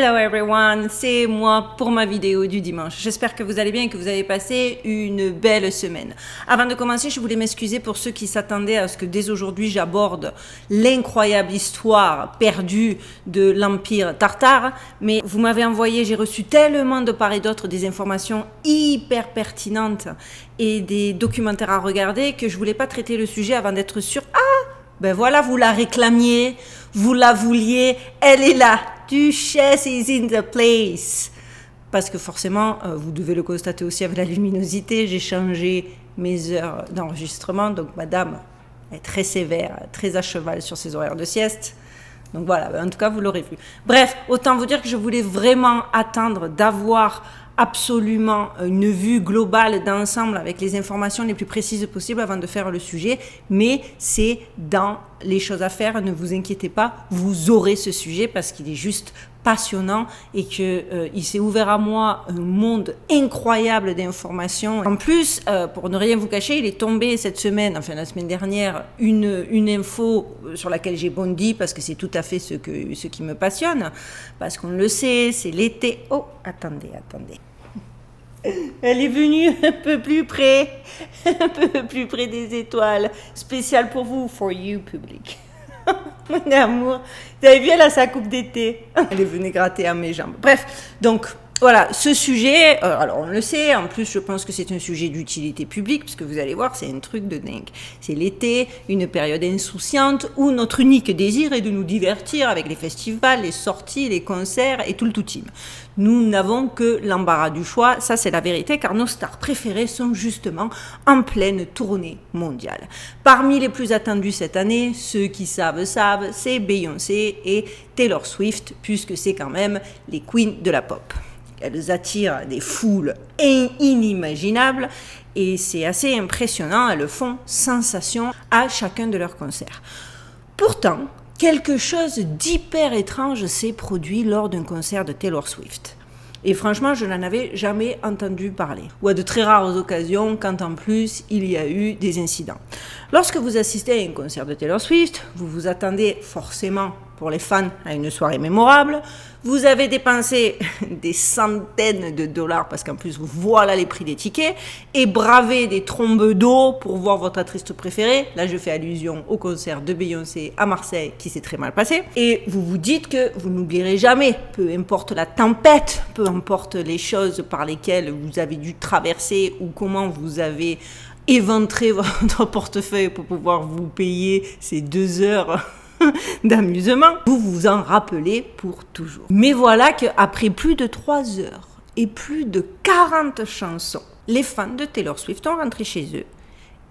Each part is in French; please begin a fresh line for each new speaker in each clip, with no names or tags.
Hello everyone, c'est moi pour ma vidéo du dimanche. J'espère que vous allez bien et que vous avez passé une belle semaine. Avant de commencer, je voulais m'excuser pour ceux qui s'attendaient à ce que dès aujourd'hui j'aborde l'incroyable histoire perdue de l'Empire tartare. Mais vous m'avez envoyé, j'ai reçu tellement de part et d'autre des informations hyper pertinentes et des documentaires à regarder que je voulais pas traiter le sujet avant d'être sûre. Ah, ben voilà, vous la réclamiez, vous la vouliez, elle est là. Duchesse is in the place. Parce que forcément, vous devez le constater aussi avec la luminosité, j'ai changé mes heures d'enregistrement. Donc madame est très sévère, très à cheval sur ses horaires de sieste. Donc voilà, en tout cas, vous l'aurez vu. Bref, autant vous dire que je voulais vraiment attendre d'avoir absolument une vue globale d'ensemble avec les informations les plus précises possibles avant de faire le sujet, mais c'est dans les choses à faire, ne vous inquiétez pas, vous aurez ce sujet parce qu'il est juste passionnant et que il s'est ouvert à moi un monde incroyable d'informations. En plus, pour ne rien vous cacher, il est tombé cette semaine, enfin la semaine dernière, une info sur laquelle j'ai bondi parce que c'est tout à fait ce qui me passionne, parce qu'on le sait, c'est l'été. Oh, attendez. Elle est venue un peu plus près des étoiles. Spécial pour vous, for you public. Mon amour, vous avez vu, elle a sa coupe d'été. Elle est venue gratter à mes jambes. Bref, donc voilà, ce sujet, alors on le sait, en plus je pense que c'est un sujet d'utilité publique, parce que vous allez voir, c'est un truc de dingue. C'est l'été, une période insouciante, où notre unique désir est de nous divertir avec les festivals, les sorties, les concerts et tout le tout team. Nous n'avons que l'embarras du choix, ça c'est la vérité, car nos stars préférées sont justement en pleine tournée mondiale. Parmi les plus attendus cette année, ceux qui savent, c'est Beyoncé et Taylor Swift, puisque c'est quand même les queens de la pop. Elles attirent des foules inimaginables et c'est assez impressionnant, elles font sensation à chacun de leurs concerts. Pourtant, quelque chose d'hyper étrange s'est produit lors d'un concert de Taylor Swift. Et franchement, je n'en avais jamais entendu parler. Ou à de très rares occasions, quand en plus, il y a eu des incidents. Lorsque vous assistez à un concert de Taylor Swift, vous vous attendez forcément, pour les fans, à une soirée mémorable. Vous avez dépensé des centaines de dollars, parce qu'en plus, voilà les prix des tickets, et bravé des trombes d'eau pour voir votre artiste préféré. Là, je fais allusion au concert de Beyoncé à Marseille, qui s'est très mal passé. Et vous vous dites que vous n'oublierez jamais, peu importe la tempête, peu importe les choses par lesquelles vous avez dû traverser ou comment vous avez éventré votre portefeuille pour pouvoir vous payer ces 2 heures d'amusement, vous vous en rappelez pour toujours. Mais voilà qu'après plus de 3 heures et plus de 40 chansons, les fans de Taylor Swift sont rentrés chez eux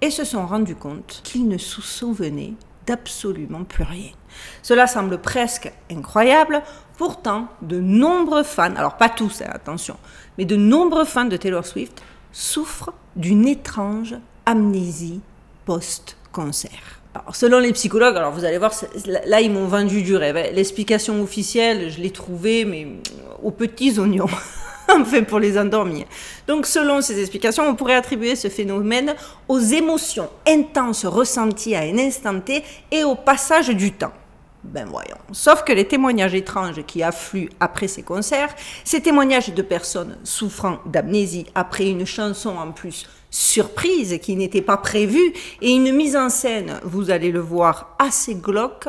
et se sont rendus compte qu'ils ne se souvenaient d'absolument plus rien. Cela semble presque incroyable, pourtant de nombreux fans, alors pas tous, attention, mais de nombreux fans de Taylor Swift souffrent d'une étrange amnésie post-concert. Alors, selon les psychologues, alors vous allez voir, là ils m'ont vendu du rêve. L'explication officielle, je l'ai trouvée, mais aux petits oignons, enfin pour les endormir. Donc selon ces explications, on pourrait attribuer ce phénomène aux émotions intenses ressenties à un instant T et au passage du temps. Ben voyons. Sauf que les témoignages étranges qui affluent après ces concerts, ces témoignages de personnes souffrant d'amnésie après une chanson en plus surprise qui n'était pas prévue et une mise en scène, vous allez le voir, assez glauque,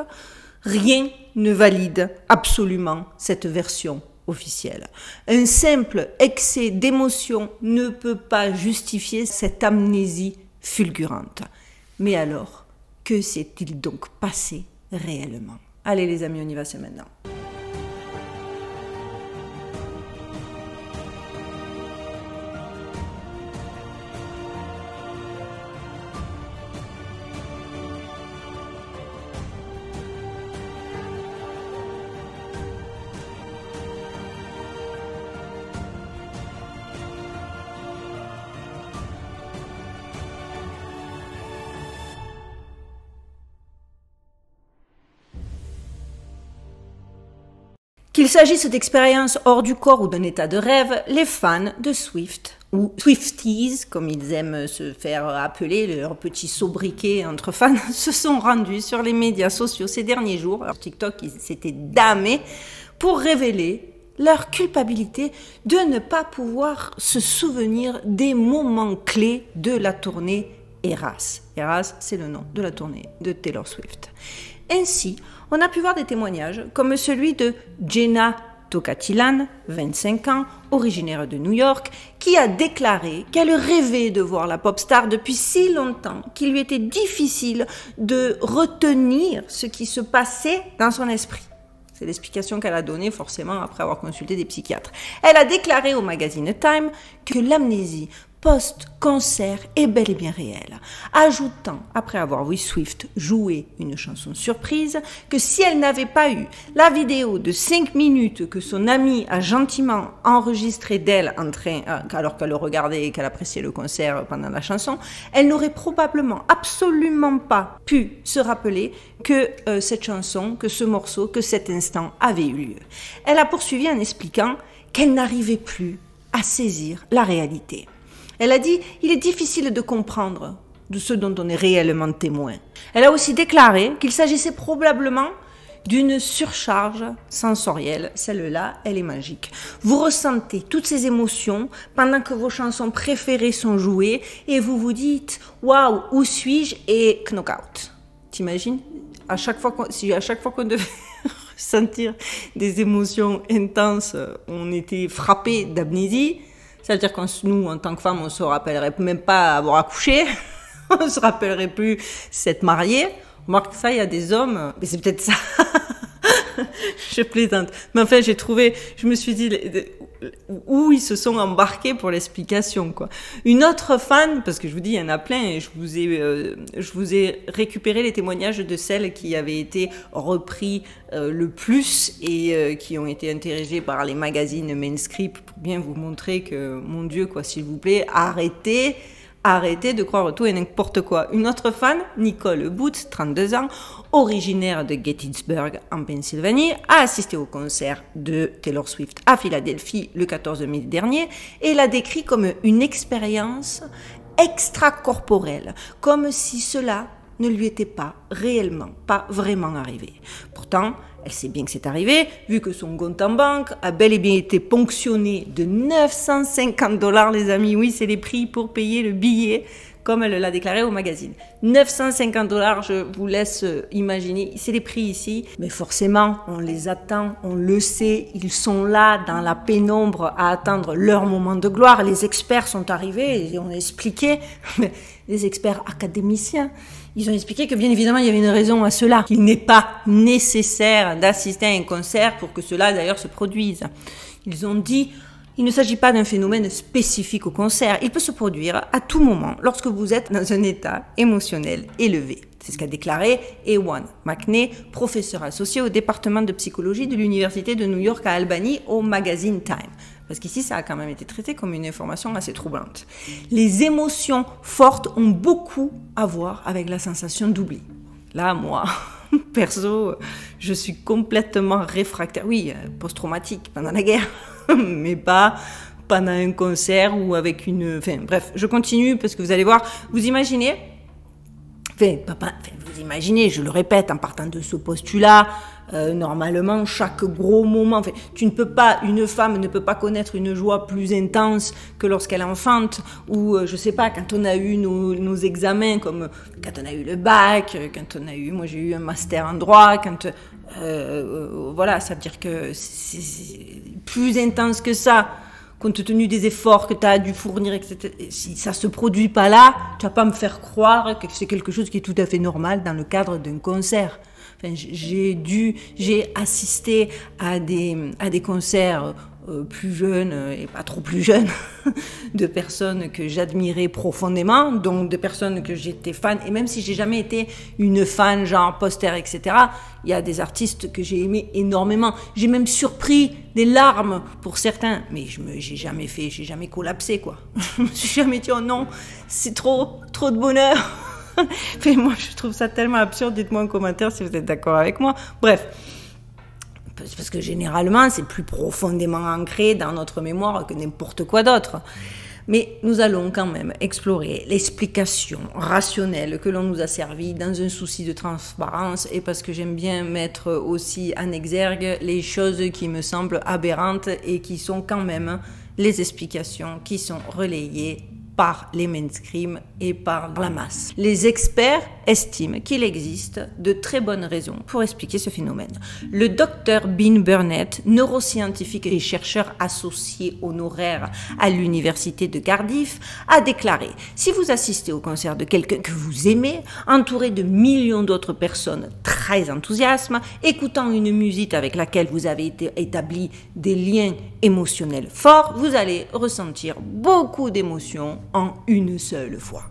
rien ne valide absolument cette version officielle. Un simple excès d'émotion ne peut pas justifier cette amnésie fulgurante. Mais alors, que s'est-il donc passé réellement? Allez les amis, on y va, c'est maintenant. Qu'il s'agisse d'expériences hors du corps ou d'un état de rêve, les fans de Swift, ou Swifties, comme ils aiment se faire appeler, leurs petits sobriquets entre fans, se sont rendus sur les médias sociaux ces derniers jours. Alors TikTok, ils s'étaient damés pour révéler leur culpabilité de ne pas pouvoir se souvenir des moments clés de la tournée Eras. Eras, c'est le nom de la tournée de Taylor Swift. Ainsi, on a pu voir des témoignages comme celui de Jenna Tokatilan, 25 ans, originaire de New York, qui a déclaré qu'elle rêvait de voir la pop star depuis si longtemps qu'il lui était difficile de retenir ce qui se passait dans son esprit. C'est l'explication qu'elle a donnée forcément après avoir consulté des psychiatres. Elle a déclaré au magazine Time que l'amnésie post-concert est bel et bien réelle, ajoutant, après avoir vu Swift jouer une chanson surprise, que si elle n'avait pas eu la vidéo de 5 minutes que son amie a gentiment enregistrée d'elle alors qu'elle le regardait et qu'elle appréciait le concert pendant la chanson, elle n'aurait probablement absolument pas pu se rappeler que cette chanson, que ce morceau, que cet instant avait eu lieu. Elle a poursuivi en expliquant qu'elle n'arrivait plus à saisir la réalité. Elle a dit « Il est difficile de comprendre de ce dont on est réellement témoin ». Elle a aussi déclaré qu'il s'agissait probablement d'une surcharge sensorielle. Celle-là, elle est magique. Vous ressentez toutes ces émotions pendant que vos chansons préférées sont jouées et vous vous dites « Waouh, où suis-je ?» et « Knockout ». T'imagines ? Si à chaque fois qu'on devait ressentir des émotions intenses, on était frappé d'amnésie. Ça veut dire que nous, en tant que femmes, on se rappellerait même pas avoir accouché, on se rappellerait plus s'être mariée. Remarque que ça, il y a des hommes, mais c'est peut-être ça. Je plaisante. Mais enfin, je me suis dit, où ils se sont embarqués pour l'explication, quoi. Une autre fan, parce que je vous dis, il y en a plein, et je vous ai récupéré les témoignages de celles qui avaient été repris le plus et qui ont été interrogées par les magazines mainstream pour bien vous montrer que, mon Dieu, quoi, s'il vous plaît, arrêtez de croire tout et n'importe quoi. Une autre fan, Nicole Booth, 32 ans, originaire de Gettysburg en Pennsylvanie, a assisté au concert de Taylor Swift à Philadelphie le 14 mai dernier et l'a décrit comme une expérience extracorporelle, comme si cela ne lui était pas vraiment arrivé. Pourtant, elle sait bien que c'est arrivé, vu que son compte en banque a bel et bien été ponctionné de 950 $, les amis. Oui, c'est les prix pour payer le billet, comme elle l'a déclaré au magazine. 950 $, je vous laisse imaginer, c'est les prix ici. Mais forcément, on les attend, on le sait, ils sont là dans la pénombre à attendre leur moment de gloire. Les experts sont arrivés et ont expliqué, les experts académiciens, ils ont expliqué que bien évidemment il y avait une raison à cela, qu'il n'est pas nécessaire d'assister à un concert pour que cela d'ailleurs se produise. Ils ont dit, il ne s'agit pas d'un phénomène spécifique au concert, il peut se produire à tout moment lorsque vous êtes dans un état émotionnel élevé. C'est ce qu'a déclaré Ewan McNay, professeur associé au département de psychologie de l'Université de New York à Albany au magazine Time. Parce qu'ici, ça a quand même été traité comme une information assez troublante. Les émotions fortes ont beaucoup à voir avec la sensation d'oubli. Là, moi, perso, je suis complètement réfractaire. Oui, post-traumatique pendant la guerre, mais pas pendant un concert ou avec une... Enfin, bref, je continue parce que vous allez voir, vous imaginez... vous imaginez, je le répète, en partant de ce postulat, normalement, chaque gros moment, une femme ne peut pas connaître une joie plus intense que lorsqu'elle enfante, ou je sais pas, quand on a eu nos examens, comme quand on a eu le bac, moi j'ai eu un master en droit, voilà, ça veut dire que c'est plus intense que ça. Compte tenu des efforts que tu as dû fournir, etc. Si ça se produit pas là, tu vas pas me faire croire que c'est quelque chose qui est tout à fait normal dans le cadre d'un concert. Enfin, j'ai assisté à des concerts plus jeunes et pas trop plus jeunes de personnes que j'admirais profondément, donc de personnes que j'étais fan, et même si j'ai jamais été une fan genre poster, etc., il y a des artistes que j'ai aimés énormément. J'ai même surpris des larmes pour certains, mais j'ai jamais collapsé, quoi. Je me suis jamais dit, oh non, c'est trop de bonheur. Mais moi, je trouve ça tellement absurde. Dites-moi en commentaire si vous êtes d'accord avec moi. Bref. Parce que généralement, c'est plus profondément ancré dans notre mémoire que n'importe quoi d'autre. Mais nous allons quand même explorer l'explication rationnelle que l'on nous a servi dans un souci de transparence et parce que j'aime bien mettre aussi en exergue les choses qui me semblent aberrantes et qui sont quand même les explications qui sont relayées par les mainstream et par la masse. Les experts estiment qu'il existe de très bonnes raisons pour expliquer ce phénomène. Le docteur Bean Burnett, neuroscientifique et chercheur associé honoraire à l'université de Cardiff, a déclaré « Si vous assistez au concert de quelqu'un que vous aimez, entouré de millions d'autres personnes très enthousiastes, écoutant une musique avec laquelle vous avez établi des liens émotionnels forts, vous allez ressentir beaucoup d'émotions en une seule fois.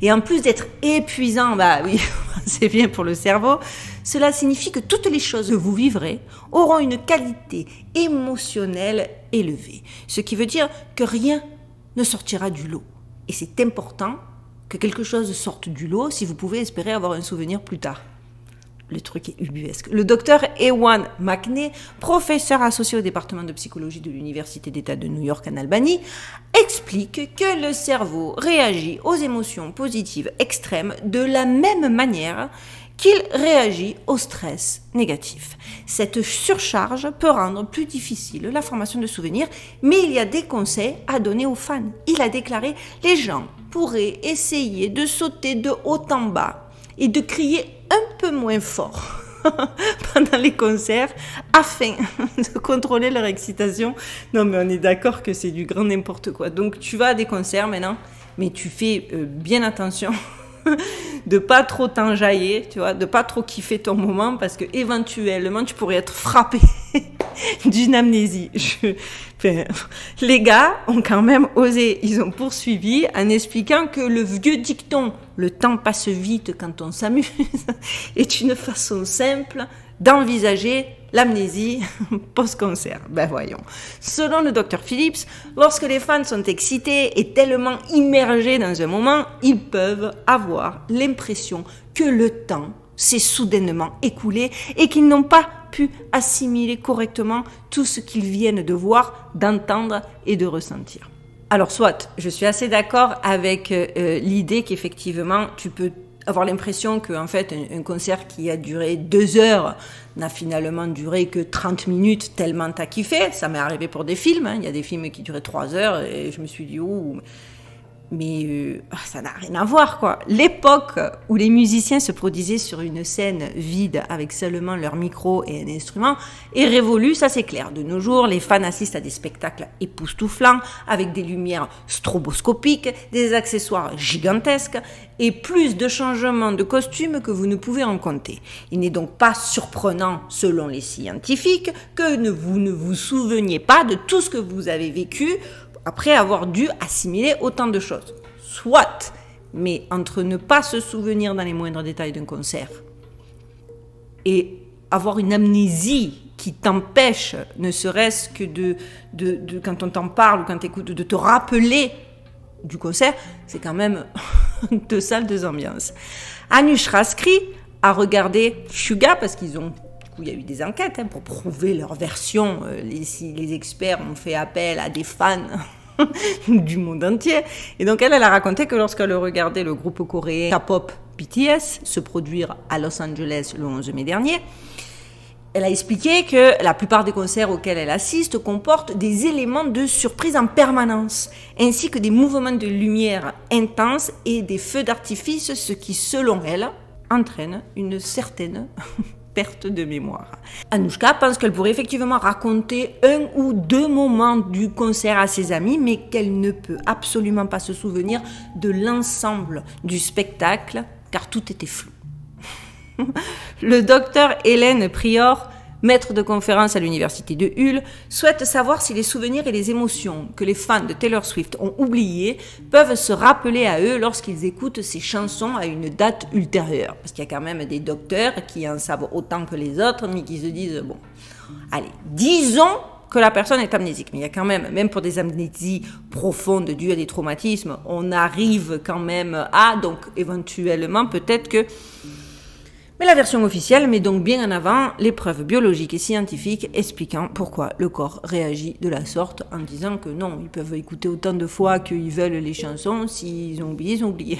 Et en plus d'être épuisant, bah oui, c'est bien pour le cerveau, cela signifie que toutes les choses que vous vivrez auront une qualité émotionnelle élevée. Ce qui veut dire que rien ne sortira du lot. Et c'est important que quelque chose sorte du lot si vous pouvez espérer avoir un souvenir plus tard. Le truc est ubuesque. Le docteur Ewan McNay, professeur associé au département de psychologie de l'Université d'État de New York en Albanie, explique que le cerveau réagit aux émotions positives extrêmes de la même manière qu'il réagit au stress négatif. Cette surcharge peut rendre plus difficile la formation de souvenirs, mais il y a des conseils à donner aux fans. Il a déclaré « Les gens pourraient essayer de sauter de haut en bas et de crier un peu moins fort pendant les concerts afin de contrôler leur excitation. » Non mais on est d'accord que c'est du grand n'importe quoi. Donc tu vas à des concerts maintenant, mais tu fais bien attention de pas trop t'enjailler, tu vois, de pas trop kiffer ton moment parce que éventuellement tu pourrais être frappé d'une amnésie. Les gars ont quand même osé, ils ont poursuivi en expliquant que le vieux dicton « le temps passe vite quand on s'amuse » est une façon simple d'envisager l'amnésie post-concert. Ben voyons. Selon le Dr Phillips, lorsque les fans sont excités et tellement immergés dans un moment, ils peuvent avoir l'impression que le temps s'est soudainement écoulé et qu'ils n'ont pas pu assimiler correctement tout ce qu'ils viennent de voir, d'entendre et de ressentir. Alors soit, je suis assez d'accord avec l'idée qu'effectivement, tu peux avoir l'impression qu'en fait, un concert qui a duré 2 heures n'a finalement duré que 30 minutes tellement t'as kiffé. Ça m'est arrivé pour des films, hein. Il y a des films qui duraient 3 heures et je me suis dit, ouh, mais ça n'a rien à voir, quoi. L'époque où les musiciens se produisaient sur une scène vide avec seulement leur micro et un instrument est révolue, ça c'est clair. De nos jours, les fans assistent à des spectacles époustouflants avec des lumières stroboscopiques, des accessoires gigantesques et plus de changements de costumes que vous ne pouvez en compter. Il n'est donc pas surprenant, selon les scientifiques, que vous ne vous souveniez pas de tout ce que vous avez vécu après avoir dû assimiler autant de choses. Soit, mais entre ne pas se souvenir dans les moindres détails d'un concert et avoir une amnésie qui t'empêche, ne serait-ce que quand on t'en parle ou quand tu écoutes, de te rappeler du concert, c'est quand même 2 salles, 2 ambiances. Anushka Skri a regardé Suga parce qu'ils ont... Il y a eu des enquêtes pour prouver leur version. Les experts ont fait appel à des fans du monde entier. Et donc elle a raconté que lorsqu'elle regardait le groupe coréen K-pop BTS se produire à Los Angeles le 11 mai dernier, elle a expliqué que la plupart des concerts auxquels elle assiste comportent des éléments de surprise en permanence, ainsi que des mouvements de lumière intenses et des feux d'artifice, ce qui, selon elle, entraîne une certaine perte de mémoire. Anushka pense qu'elle pourrait effectivement raconter 1 ou 2 moments du concert à ses amis, mais qu'elle ne peut absolument pas se souvenir de l'ensemble du spectacle, car tout était flou. Le docteur Hélène Prior, maître de conférence à l'université de Hull, souhaite savoir si les souvenirs et les émotions que les fans de Taylor Swift ont oubliés peuvent se rappeler à eux lorsqu'ils écoutent ces chansons à une date ultérieure. Parce qu'il y a quand même des docteurs qui en savent autant que les autres, mais qui se disent, bon, allez, disons que la personne est amnésique. Mais il y a quand même pour des amnésies profondes dues à des traumatismes, on arrive quand même à, donc éventuellement peut-être que... Mais la version officielle met donc bien en avant les preuves biologiques et scientifiques expliquant pourquoi le corps réagit de la sorte, en disant que non, ils peuvent écouter autant de fois qu'ils veulent les chansons, s'ils ont oublié, ils ont oublié.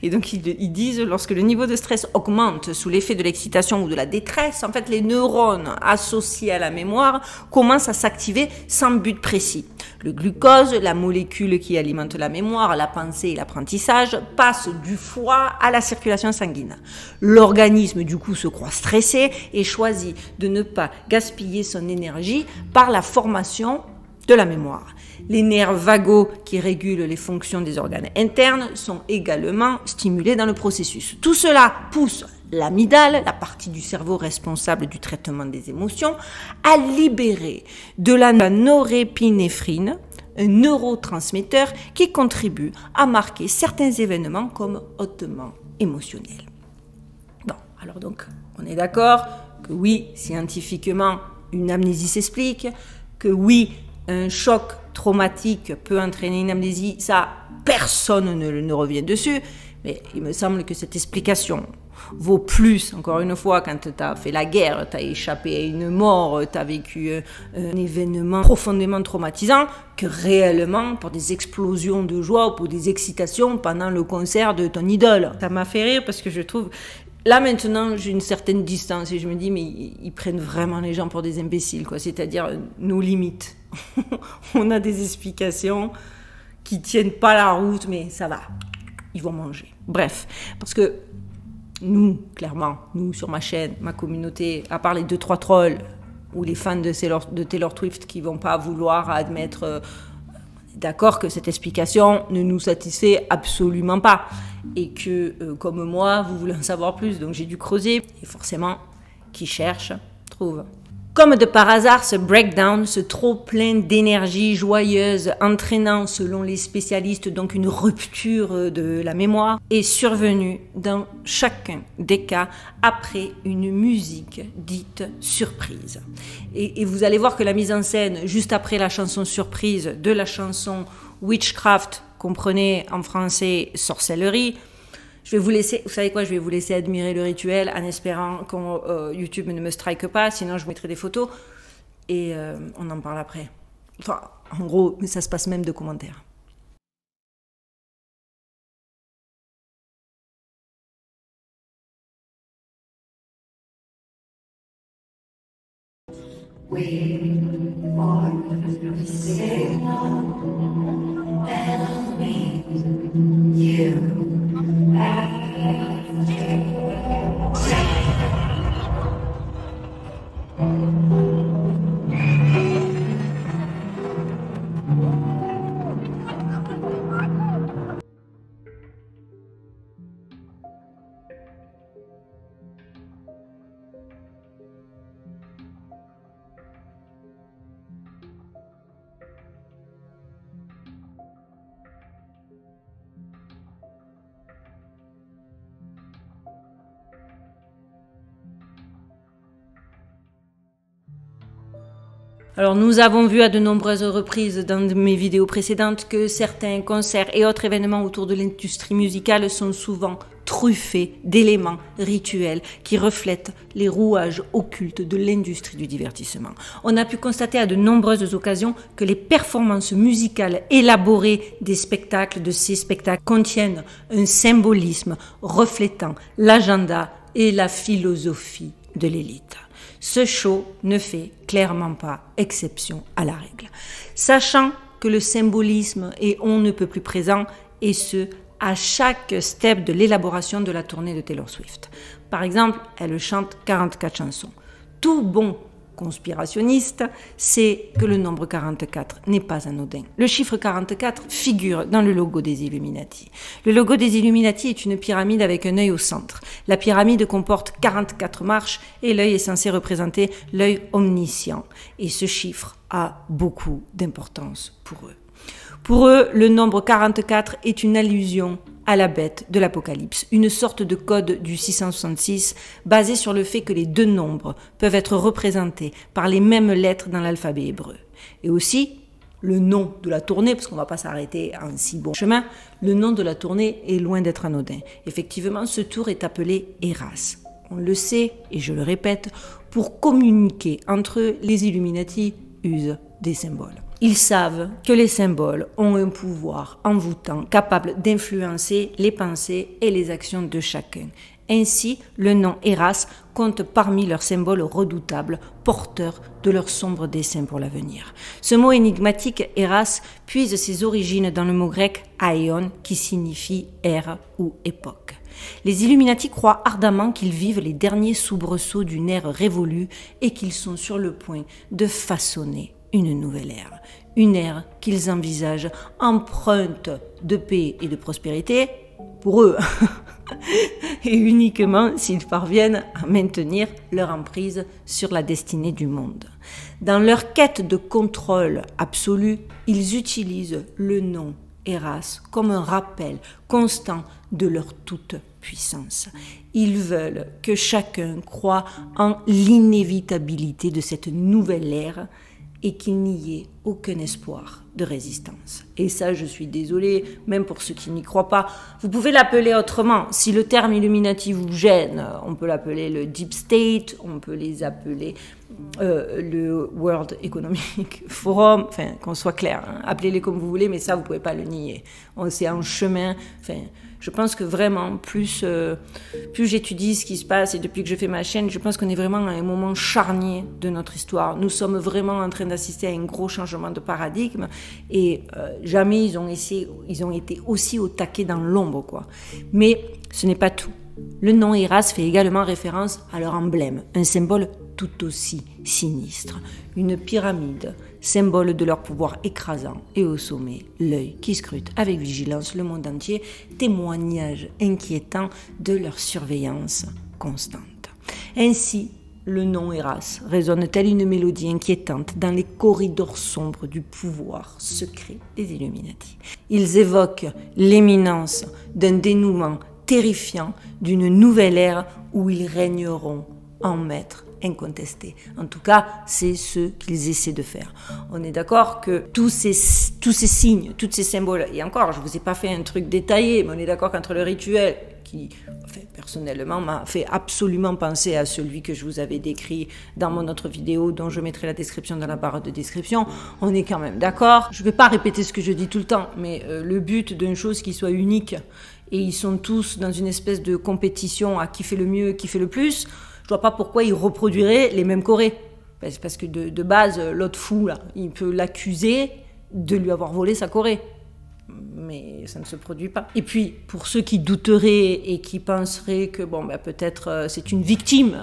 Et donc ils disent, lorsque le niveau de stress augmente sous l'effet de l'excitation ou de la détresse, en fait les neurones associés à la mémoire commencent à s'activer sans but précis. Le glucose, la molécule qui alimente la mémoire, la pensée et l'apprentissage, passe du foie à la circulation sanguine. L'organisme du coup se croit stressé et choisit de ne pas gaspiller son énergie par la formation de la mémoire. Les nerfs vagaux qui régulent les fonctions des organes internes sont également stimulés dans le processus. Tout cela pousse l'amygdale, la partie du cerveau responsable du traitement des émotions, à libérer de la norépinéphrine, un neurotransmetteur qui contribue à marquer certains événements comme hautement émotionnels. Bon, alors donc, on est d'accord que oui, scientifiquement, une amnésie s'explique, que oui, un choc traumatique peut entraîner une amnésie, ça, personne ne revient dessus, mais il me semble que cette explication vaut plus, encore une fois, quand tu as fait la guerre, tu as échappé à une mort, tu as vécu un événement profondément traumatisant, que réellement pour des explosions de joie ou pour des excitations pendant le concert de ton idole. Ça m'a fait rire parce que je trouve... Là, maintenant, j'ai une certaine distance et je me dis, mais ils prennent vraiment les gens pour des imbéciles, quoi. C'est-à-dire nos limites. On a des explications qui tiennent pas la route, mais ça va. Ils vont manger. Bref, parce que nous, clairement, nous, sur ma chaîne, ma communauté, à part les 2-3 trolls ou les fans de Taylor Swift qui vont pas vouloir admettre... D'accord que cette explication ne nous satisfait absolument pas et que, comme moi, vous voulez en savoir plus. Donc j'ai dû creuser et forcément, qui cherche, trouve. Comme de par hasard, ce breakdown, ce trop plein d'énergie joyeuse, entraînant, selon les spécialistes, donc une rupture de la mémoire, est survenu dans chacun des cas après une musique dite surprise. Et vous allez voir que la mise en scène, juste après la chanson surprise de la chanson Witchcraft, comprenez en français sorcellerie, je vais vous laisser, vous savez quoi, je vais vous laisser admirer le rituel en espérant que YouTube ne me strike pas, sinon je vous mettrai des photos et on en parle après. Enfin, en gros, mais ça se passe même de commentaires. We are the signal and me, you. Alors nous avons vu à de nombreuses reprises dans mes vidéos précédentes que certains concerts et autres événements autour de l'industrie musicale sont souvent truffés d'éléments rituels qui reflètent les rouages occultes de l'industrie du divertissement. On a pu constater à de nombreuses occasions que les performances musicales élaborées de ces spectacles contiennent un symbolisme reflétant l'agenda et la philosophie de l'élite. Ce show ne fait clairement pas exception à la règle. Sachant que le symbolisme est on ne peut plus présent, et ce, à chaque step de l'élaboration de la tournée de Taylor Swift. Par exemple, elle chante 44 chansons. Tout bon conspirationniste sait que le nombre 44 n'est pas anodin. Le chiffre 44 figure dans le logo des Illuminati. Le logo des Illuminati est une pyramide avec un œil au centre. La pyramide comporte 44 marches et l'œil est censé représenter l'œil omniscient. Et ce chiffre a beaucoup d'importance pour eux. Pour eux, le nombre 44 est une allusion à la bête de l'Apocalypse, une sorte de code du 666 basé sur le fait que les deux nombres peuvent être représentés par les mêmes lettres dans l'alphabet hébreu. Et aussi, le nom de la tournée, parce qu'on ne va pas s'arrêter en si bon chemin, le nom de la tournée est loin d'être anodin. Effectivement, ce tour est appelé Eras. On le sait, et je le répète, pour communiquer entre eux, les Illuminati usent des symboles. Ils savent que les symboles ont un pouvoir envoûtant capable d'influencer les pensées et les actions de chacun. Ainsi, le nom Eras compte parmi leurs symboles redoutables, porteurs de leurs sombres desseins pour l'avenir. Ce mot énigmatique, Eras, puise ses origines dans le mot grec aion, qui signifie ère ou époque. Les Illuminati croient ardemment qu'ils vivent les derniers soubresauts d'une ère révolue et qu'ils sont sur le point de façonner une nouvelle ère. Une ère qu'ils envisagent empreinte de paix et de prospérité pour eux. Et uniquement s'ils parviennent à maintenir leur emprise sur la destinée du monde. Dans leur quête de contrôle absolu, ils utilisent le nom Eras comme un rappel constant de leur toute-puissance. Ils veulent que chacun croie en l'inévitabilité de cette nouvelle ère et qu'il n'y ait aucun espoir de résistance. Et ça, je suis désolée, même pour ceux qui n'y croient pas. Vous pouvez l'appeler autrement. Si le terme Illuminati vous gêne, on peut l'appeler le Deep State, on peut les appeler le World Economic Forum, enfin, qu'on soit clair, hein. Appelez-les comme vous voulez, mais ça, vous ne pouvez pas le nier. C'est en chemin, enfin... Je pense que vraiment, plus j'étudie ce qui se passe et depuis que je fais ma chaîne, je pense qu'on est vraiment à un moment charnier de notre histoire. Nous sommes vraiment en train d'assister à un gros changement de paradigme et jamais ils ont été aussi au taquet dans l'ombre, quoi. Mais ce n'est pas tout. Le nom Eras fait également référence à leur emblème, un symbole tout aussi sinistre. Une pyramide, symbole de leur pouvoir écrasant, et au sommet, l'œil qui scrute avec vigilance le monde entier, témoignage inquiétant de leur surveillance constante. Ainsi, le nom Eras résonne tel une mélodie inquiétante dans les corridors sombres du pouvoir secret des Illuminati. Ils évoquent l'imminence d'un dénouement terrifiant d'une nouvelle ère où ils régneront en maîtres incontestés. En tout cas, c'est ce qu'ils essaient de faire. On est d'accord que tous ces signes, tous ces symboles, et encore, je ne vous ai pas fait un truc détaillé, mais on est d'accord qu'entre le rituel, qui, enfin, personnellement, m'a fait absolument penser à celui que je vous avais décrit dans mon autre vidéo, dont je mettrai la description dans la barre de description, on est quand même d'accord. Je ne vais pas répéter ce que je dis tout le temps, mais le but d'une chose qui soit unique, et ils sont tous dans une espèce de compétition à qui fait le mieux, qui fait le plus, je vois pas pourquoi ils reproduiraient les mêmes chorés. Parce que de base, l'autre fou, là, il peut l'accuser de lui avoir volé sa choré. Mais ça ne se produit pas. Et puis, pour ceux qui douteraient et qui penseraient que, bon, ben, peut-être c'est une victime,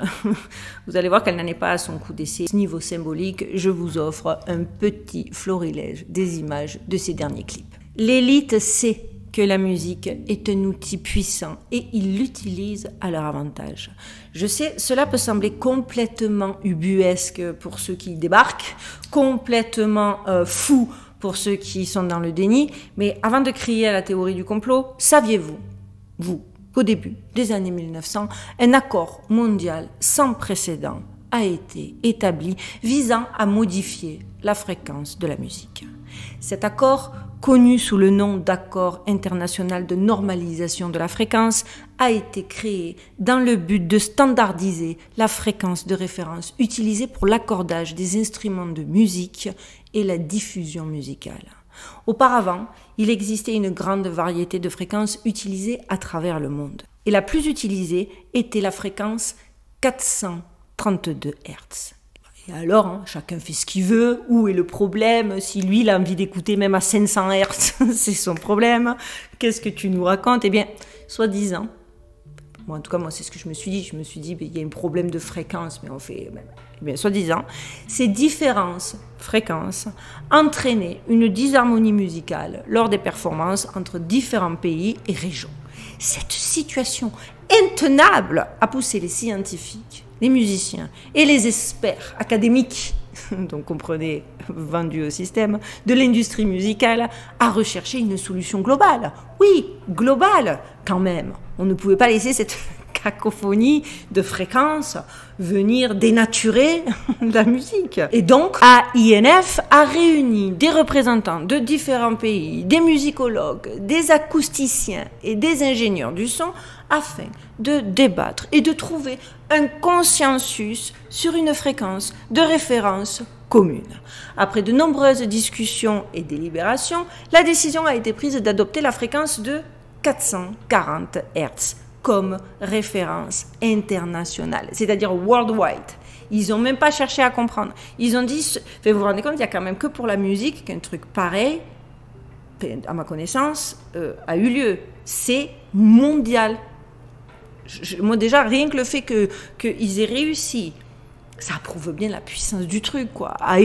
vous allez voir qu'elle n'en est pas à son coup d'essai. Niveau symbolique, je vous offre un petit florilège des images de ces derniers clips. L'élite sait que la musique est un outil puissant et ils l'utilisent à leur avantage. Je sais, cela peut sembler complètement ubuesque pour ceux qui débarquent, complètement fou pour ceux qui sont dans le déni, mais avant de crier à la théorie du complot, saviez-vous, qu'au début des années 1900, un accord mondial sans précédent a été établi visant à modifier la fréquence de la musique. Cet accord, connu sous le nom d'accord international de normalisation de la fréquence, a été créé dans le but de standardiser la fréquence de référence utilisée pour l'accordage des instruments de musique et la diffusion musicale. Auparavant, il existait une grande variété de fréquences utilisées à travers le monde. Et la plus utilisée était la fréquence 432 Hz. Et alors, hein, chacun fait ce qu'il veut. Où est le problème? Si lui, il a envie d'écouter même à 500 Hz, c'est son problème. Qu'est-ce que tu nous racontes? Eh bien, soi-disant, bon, en tout cas, moi, c'est ce que je me suis dit. Je me suis dit, il y a un problème de fréquence, mais on fait... Eh bien, soi-disant, ces différentes fréquences entraînaient une disharmonie musicale lors des performances entre différents pays et régions. Cette situation intenable a poussé les scientifiques, les musiciens et les experts académiques, donc comprenez, vendus au système, de l'industrie musicale, à rechercher une solution globale. Oui, globale, quand même. On ne pouvait pas laisser cette cacophonie de fréquences venir dénaturer la musique. Et donc, AINF a réuni des représentants de différents pays, des musicologues, des acousticiens et des ingénieurs du son afin de débattre et de trouver un consensus sur une fréquence de référence commune. Après de nombreuses discussions et délibérations, la décision a été prise d'adopter la fréquence de 440 Hz comme référence internationale, c'est-à-dire worldwide. Ils n'ont même pas cherché à comprendre. Ils ont dit, vous vous rendez compte, il n'y a quand même que pour la musique qu'un truc pareil, à ma connaissance, a eu lieu. C'est mondial. Moi déjà, rien que le fait qu'ils aient réussi, ça prouve bien la puissance du truc, quoi, à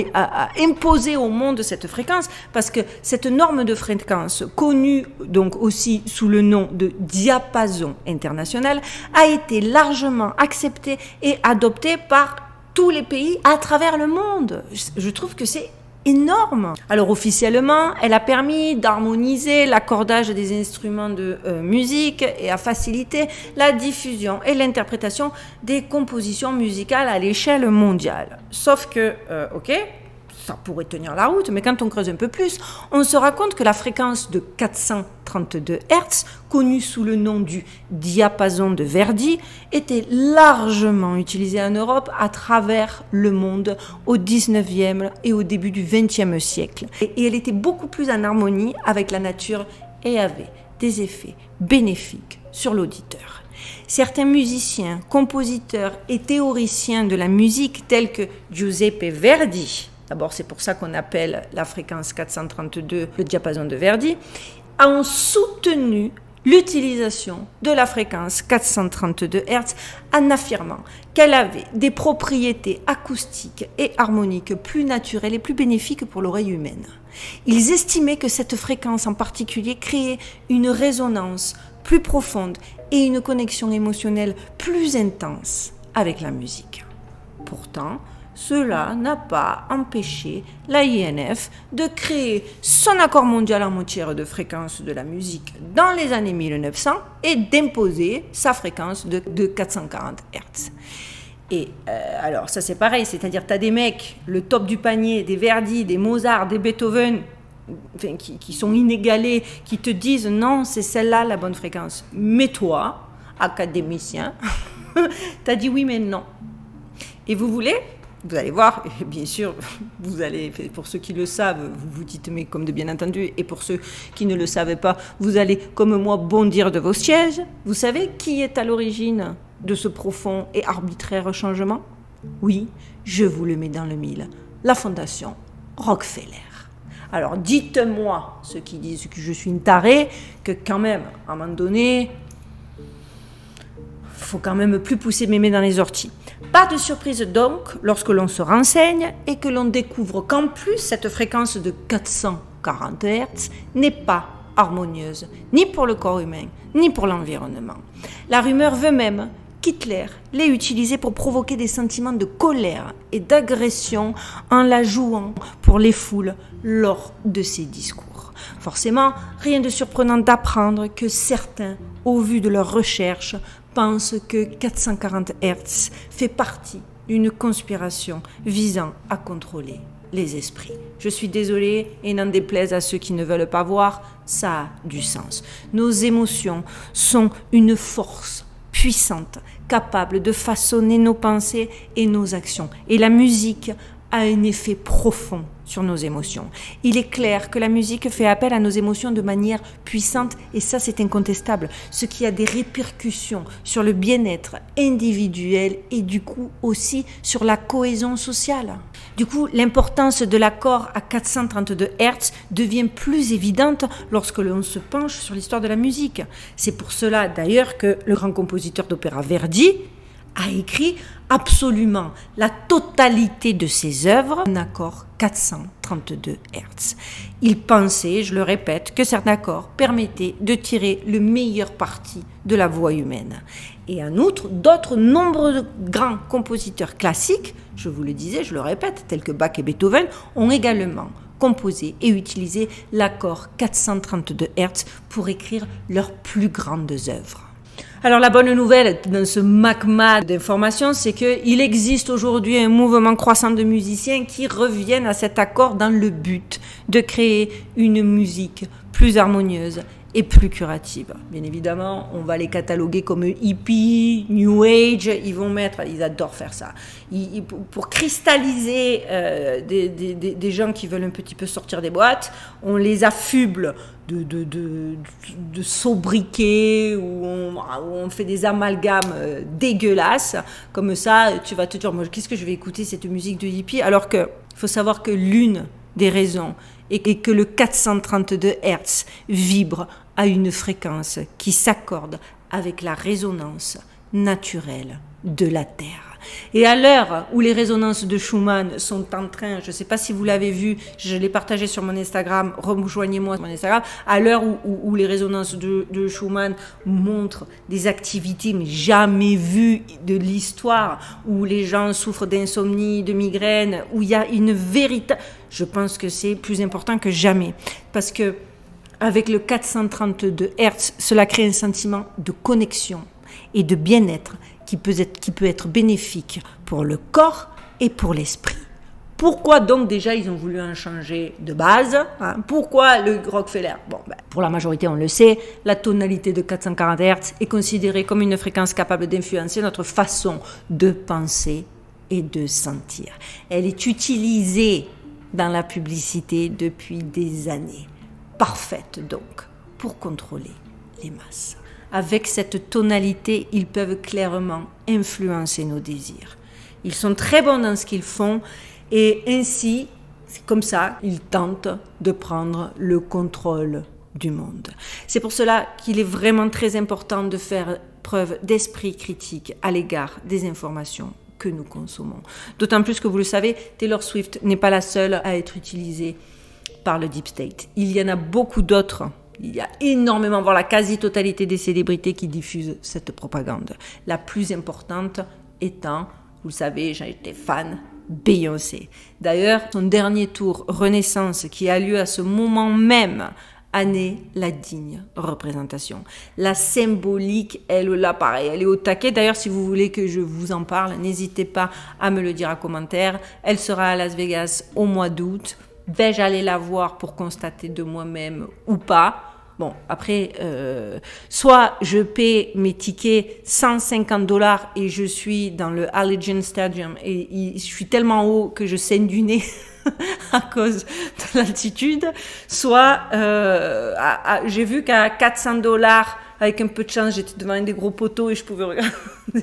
imposer au monde cette fréquence, parce que cette norme de fréquence, connue donc aussi sous le nom de diapason international, a été largement acceptée et adoptée par tous les pays à travers le monde. Je trouve que c'est énorme. Alors officiellement, elle a permis d'harmoniser l'accordage des instruments de musique et a facilité la diffusion et l'interprétation des compositions musicales à l'échelle mondiale. Sauf que, ok, ça pourrait tenir la route, mais quand on creuse un peu plus, on se rend compte que la fréquence de 432 Hz, connue sous le nom du diapason de Verdi, était largement utilisée en Europe à travers le monde au 19e et au début du 20e siècle. Et elle était beaucoup plus en harmonie avec la nature et avait des effets bénéfiques sur l'auditeur. Certains musiciens, compositeurs et théoriciens de la musique tels que Giuseppe Verdi, d'abord c'est pour ça qu'on appelle la fréquence 432 le diapason de Verdi, ont soutenu l'utilisation de la fréquence 432 Hz en affirmant qu'elle avait des propriétés acoustiques et harmoniques plus naturelles et plus bénéfiques pour l'oreille humaine. Ils estimaient que cette fréquence en particulier créait une résonance plus profonde et une connexion émotionnelle plus intense avec la musique. Pourtant, cela n'a pas empêché l'AINF de créer son accord mondial en matière de fréquence de la musique dans les années 1900 et d'imposer sa fréquence de 440 Hz. Et alors ça c'est pareil, c'est-à-dire tu as des mecs, le top du panier, des Verdi, des Mozart, des Beethoven, enfin, qui sont inégalés, qui te disent non, c'est celle-là la bonne fréquence. Mais toi, académicien, tu as dit oui mais non. Et vous voulez ? Vous allez voir, et bien sûr, vous allez, pour ceux qui le savent, vous vous dites mais comme de bien entendu, et pour ceux qui ne le savaient pas, vous allez comme moi bondir de vos sièges. Vous savez qui est à l'origine de ce profond et arbitraire changement? Oui, je vous le mets dans le mille, la fondation Rockefeller. Alors dites-moi, ceux qui disent que je suis une tarée, que quand même, à un moment donné, faut quand même plus pousser mes mains dans les orties. Pas de surprise donc lorsque l'on se renseigne et que l'on découvre qu'en plus cette fréquence de 440 Hz n'est pas harmonieuse ni pour le corps humain ni pour l'environnement. La rumeur veut même qu'Hitler l'ait utilisée pour provoquer des sentiments de colère et d'agression en la jouant pour les foules lors de ses discours. Forcément, rien de surprenant d'apprendre que certains, au vu de leurs recherches, pensent que 440 Hz fait partie d'une conspiration visant à contrôler les esprits. Je suis désolée et n'en déplaise à ceux qui ne veulent pas voir, ça a du sens. Nos émotions sont une force puissante, capable de façonner nos pensées et nos actions. Et la musique a un effet profond sur nos émotions. Il est clair que la musique fait appel à nos émotions de manière puissante et ça c'est incontestable, ce qui a des répercussions sur le bien-être individuel et du coup aussi sur la cohésion sociale. Du coup, l'importance de l'accord à 432 Hz devient plus évidente lorsque l'on se penche sur l'histoire de la musique. C'est pour cela d'ailleurs que le grand compositeur d'opéra Verdi a écrit absolument la totalité de ses œuvres en accord 432 Hz. Il pensait, je le répète, que cet accord permettait de tirer le meilleur parti de la voix humaine. Et en outre, d'autres nombreux grands compositeurs classiques, je vous le disais, je le répète, tels que Bach et Beethoven, ont également composé et utilisé l'accord 432 Hz pour écrire leurs plus grandes œuvres. Alors la bonne nouvelle dans ce magma d'informations, c'est qu'il existe aujourd'hui un mouvement croissant de musiciens qui reviennent à cet accord dans le but de créer une musique plus harmonieuse et plus curative. Bien évidemment, on va les cataloguer comme hippie, new age, ils adorent faire ça. Pour cristalliser des gens qui veulent un petit peu sortir des boîtes, on les affuble de sobriquets, où on fait des amalgames dégueulasses. Comme ça, tu vas te dire, moi, qu'est-ce que je vais écouter cette musique de hippie? Alors que, il faut savoir que l'une des raisons est que le 432 Hz vibre à une fréquence qui s'accorde avec la résonance naturelle de la Terre. Et à l'heure où les résonances de Schumann sont en train, je ne sais pas si vous l'avez vu, je l'ai partagé sur mon Instagram, rejoignez-moi sur mon Instagram, à l'heure où les résonances de Schumann montrent des activités mais jamais vues de l'histoire, où les gens souffrent d'insomnie, de migraine, où il y a une véritable... Je pense que c'est plus important que jamais, parce que avec le 432 Hz, cela crée un sentiment de connexion et de bien-être qui peut être bénéfique pour le corps et pour l'esprit. Pourquoi donc déjà ils ont voulu en changer de base, hein? Pourquoi le Rockefeller? Bon, pour la majorité on le sait, la tonalité de 440 Hz est considérée comme une fréquence capable d'influencer notre façon de penser et de sentir. Elle est utilisée dans la publicité depuis des années. Parfaite donc pour contrôler les masses. Avec cette tonalité, ils peuvent clairement influencer nos désirs. Ils sont très bons dans ce qu'ils font et ainsi, c'est comme ça, ils tentent de prendre le contrôle du monde. C'est pour cela qu'il est vraiment très important de faire preuve d'esprit critique à l'égard des informations que nous consommons. D'autant plus que vous le savez, Taylor Swift n'est pas la seule à être utilisée par le Deep State. Il y en a beaucoup d'autres. Il y a énormément, voire la quasi-totalité des célébrités qui diffusent cette propagande. La plus importante étant, vous le savez, j'ai été fan, Beyoncé. D'ailleurs, son dernier tour Renaissance qui a lieu à ce moment même en est la digne représentation. La symbolique, elle là, pareil, elle est au taquet. D'ailleurs, si vous voulez que je vous en parle, n'hésitez pas à me le dire en commentaire. Elle sera à Las Vegas au mois d'août. Vais-je aller la voir pour constater de moi-même ou pas? Bon, après, soit je paie mes tickets 150 $ et je suis dans le Allegiant Stadium et je suis tellement haut que je saigne du nez à cause de l'altitude, soit j'ai vu qu'à 400 $, avec un peu de chance, j'étais devant un des gros poteaux et je pouvais regarder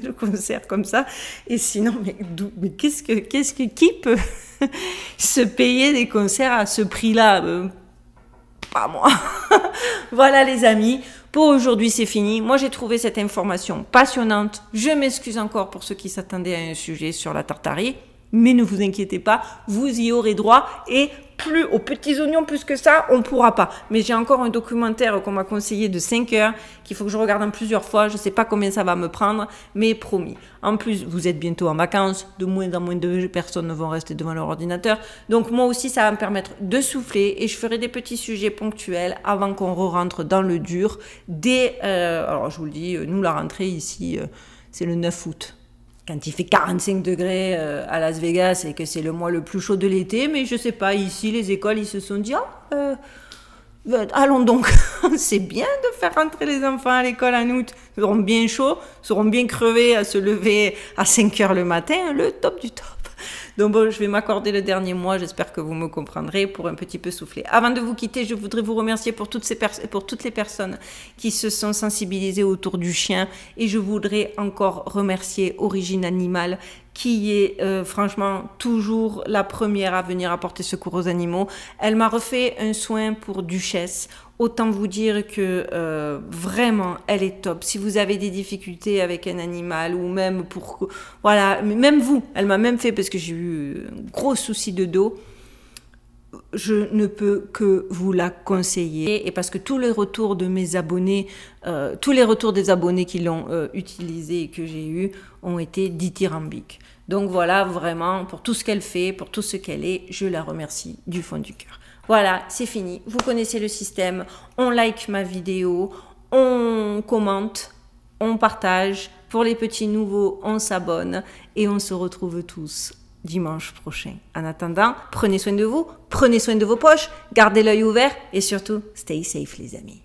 le concert comme ça. Et sinon, mais qui peut se payer des concerts à ce prix-là? Pas moi. Voilà les amis, pour aujourd'hui c'est fini. Moi j'ai trouvé cette information passionnante. Je m'excuse encore pour ceux qui s'attendaient à un sujet sur la Tartarie. Mais ne vous inquiétez pas, vous y aurez droit et plus aux petits oignons plus que ça, on ne pourra pas. Mais j'ai encore un documentaire qu'on m'a conseillé de 5 heures qu'il faut que je regarde en plusieurs fois. Je ne sais pas combien ça va me prendre, mais promis. En plus, vous êtes bientôt en vacances, de moins en moins de personnes vont rester devant leur ordinateur. Donc moi aussi, ça va me permettre de souffler et je ferai des petits sujets ponctuels avant qu'on re-rentre dans le dur. Alors je vous le dis, nous la rentrée ici, c'est le 9 août. Quand il fait 45 degrés à Las Vegas et que c'est le mois le plus chaud de l'été, mais je sais pas, ici les écoles ils se sont dit allons donc, c'est bien de faire rentrer les enfants à l'école en août, ils seront bien chauds, ils seront bien crevés à se lever à 5 heures le matin, le top du top. Donc bon, je vais m'accorder le dernier mois, j'espère que vous me comprendrez, pour un petit peu souffler. Avant de vous quitter, je voudrais vous remercier pour toutes les personnes qui se sont sensibilisées autour du chien. Et je voudrais encore remercier Origine Animale, qui est franchement toujours la première à venir apporter secours aux animaux. Elle m'a refait un soin pour Duchesse. Autant vous dire que vraiment, elle est top. Si vous avez des difficultés avec un animal ou même voilà, même vous, elle m'a même fait parce que j'ai eu un gros souci de dos. Je ne peux que vous la conseiller et parce que tous les retours de mes abonnés, tous les retours des abonnés qui l'ont utilisé et que j'ai eu ont été dithyrambiques. Donc voilà, vraiment, pour tout ce qu'elle fait, pour tout ce qu'elle est, je la remercie du fond du cœur. Voilà, c'est fini. Vous connaissez le système. On like ma vidéo, on commente on partage. Pour les petits nouveaux, on s'abonne et on se retrouve tous dimanche prochain. En attendant, prenez soin de vous, prenez soin de vos poches, gardez l'œil ouvert et surtout, stay safe les amis.